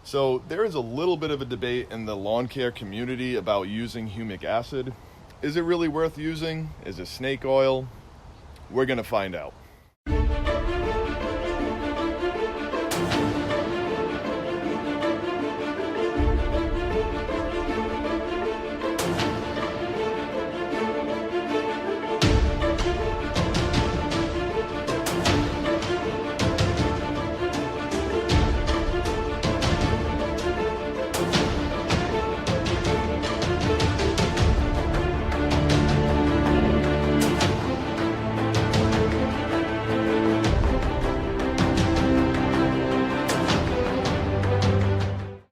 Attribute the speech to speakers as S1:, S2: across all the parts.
S1: So there is a little bit of a debate in the lawn care community about using humic acid. Is it really worth using? Is it snake oil? We're gonna find out.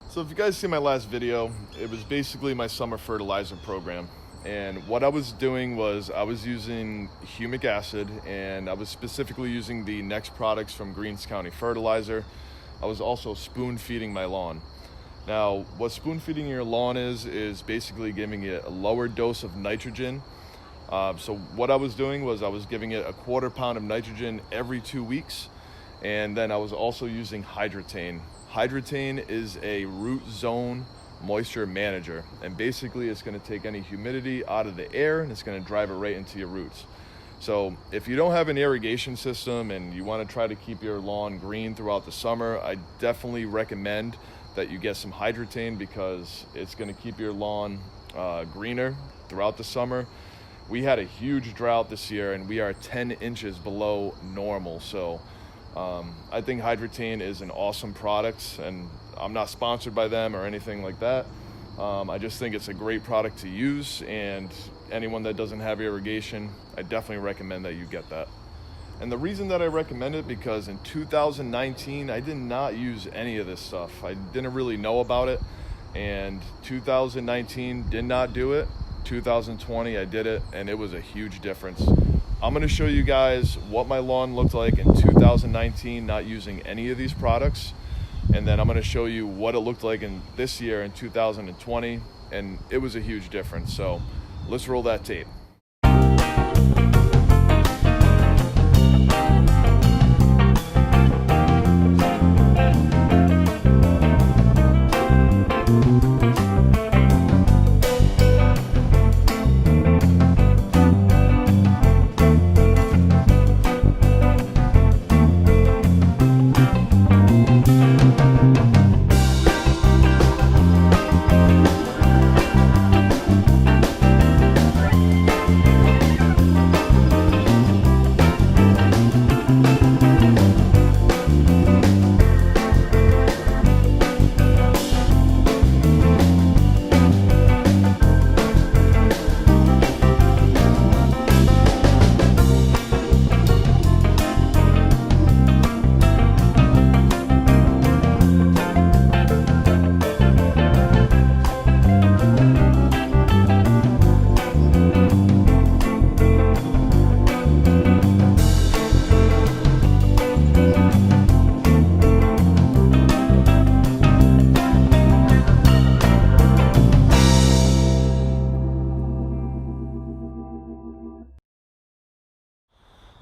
S1: So if you guys see my last video, it was basically my summer fertilizer program. And what I was doing was I was using humic acid, and I was specifically using the N-EXT products from Greens County Fertilizer. I was also spoon feeding my lawn. Now, what spoon feeding your lawn is basically giving it a lower dose of nitrogen. So what I was doing was I was giving it a 1/4 pound of nitrogen every 2 weeks. And then I was also using Hydretain. Hydretain is a root zone moisture manager, and basically it's going to take any humidity out of the air and it's going to drive it right into your roots. So if you don't have an irrigation system and you want to try to keep your lawn green throughout the summer, I definitely recommend that you get some Hydretain, because it's going to keep your lawn greener throughout the summer. We had a huge drought this year and we are 10 inches below normal. So I think Hydretain is an awesome product, and I'm not sponsored by them or anything like that. I just think it's a great product to use, and anyone that doesn't have irrigation, I definitely recommend that you get that. And the reason that I recommend it, because in 2019, I did not use any of this stuff. I didn't really know about it, and 2019 did not do it. 2020, I did it, and it was a huge difference. I'm going to show you guys what my lawn looked like in 2019 not using any of these products, and then I'm going to show you what it looked like in this year in 2020, and it was a huge difference. So let's roll that tape.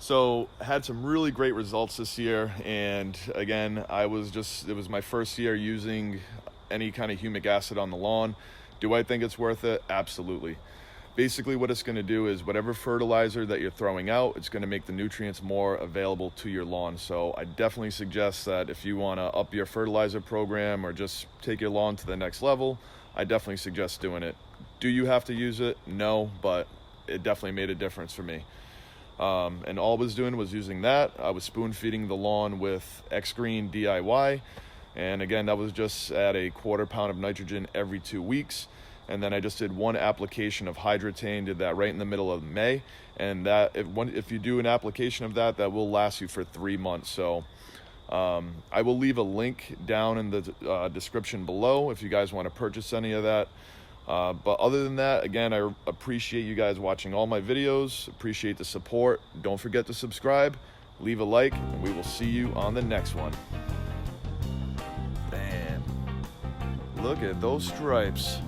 S1: So had some really great results this year, and again, it was my first year using any kind of humic acid on the lawn. Do I think it's worth it? Absolutely. Basically what it's going to do is whatever fertilizer that you're throwing out, it's going to make the nutrients more available to your lawn. So I definitely suggest that if you want to up your fertilizer program or just take your lawn to the next level, I definitely suggest doing it. Do you have to use it? No, but it definitely made a difference for me. And all I was doing was using that. I was spoon feeding the lawn with X-Green DIY. And again, that was just at a 1/4 pound of nitrogen every 2 weeks. And then I just did one application of Hydretain, did that right in the middle of May. And that if you do an application of that, that will last you for 3 months. So I will leave a link down in the description below if you guys want to purchase any of that. But other than that, again, I appreciate you guys watching all my videos, appreciate the support. Don't forget to subscribe, leave a like, and we will see you on the next one. Damn, look at those stripes.